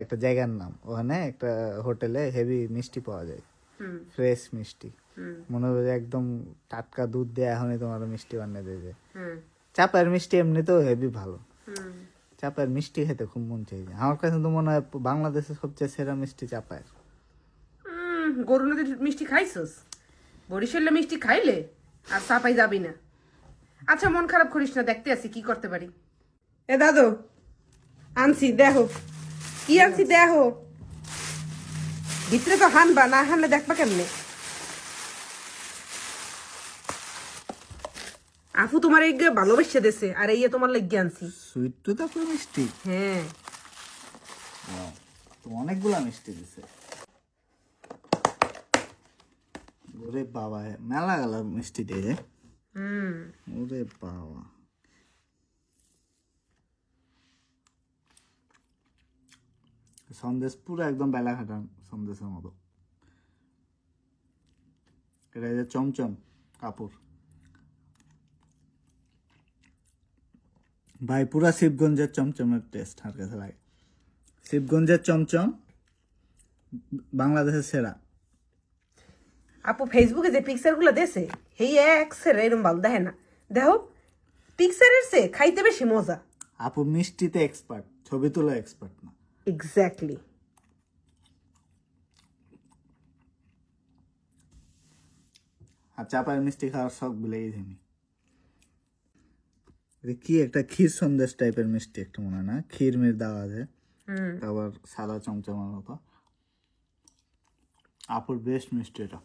একটা জায়গার নাম, ওখানে একটা হোটেলে হেভি মিষ্টি পাওয়া যায়, ফ্রেশ মিষ্টি, মনে হবে যে একদম টাটকা দুধ দিয়ে এখনই তোমার মিষ্টি বানিয়ে দিয়ে যায়। চাপায়ের মিষ্টি এমনিতেও হেভি ভালো, চাপায়ের মিষ্টি খেতে খুব মন চাইছে আমার কাছে। তো মনে হয় বাংলাদেশের সবচেয়ে সেরা মিষ্টি চাপায়ের। গরু নদীর মিষ্টি খাইছস? বরিশালের মিষ্টি খাইলে আর চাপাই যাবি না। আচ্ছা মন খারাপ করিস না, দেখতে আসি কি করতে পারি। এ দাদু আনছি, দেখো কি আনছি, দেখো ভিতরে তো হানবা, না হানলে দেখবা কেমনে? আফু তোমার এই ভালোবেসে দেছে, আর এই তোমার লেগে আনছি। সুইট টু তারপরে মিষ্টি, হ্যাঁ তো অনেকগুলা মিষ্টি দিছে। ওরে বাবা, মেলা গেল মিষ্টি দিয়ে। ওরে বাবা, সন্দেশ পুরো একদম বেলা খাটা সন্দেশের মতো। এটা যে চমচম কাপড় ভাই, পুরা শিবগঞ্জের চমচমের টেস্ট আমার কাছে লাগে। শিবগঞ্জের চমচম বাংলাদেশের সেরা। আপু ফেসবুকে যে পিকচার গুলো দেছে হেই এক্সের এরম ভালো দেখে না, দেখো পিকচারের সে খাইতে বেশি মজা। আপু মিষ্টিতে এক্সপার্ট, ছবি তোলা এক্সপার্ট না। এক্স্যাক্টলি। আর চাপায়ের মিষ্টি খাওয়ার শখ ভুলে গেছি আমি। এটা কি একটা ক্ষীর সন্দেশ টাইপের মিষ্টি একটা মনে হয়, না ক্ষীর মির দেওয়া আছে, আবার সাদা চমচমের মতো। আপুর বেস্ট মিষ্টি এটা।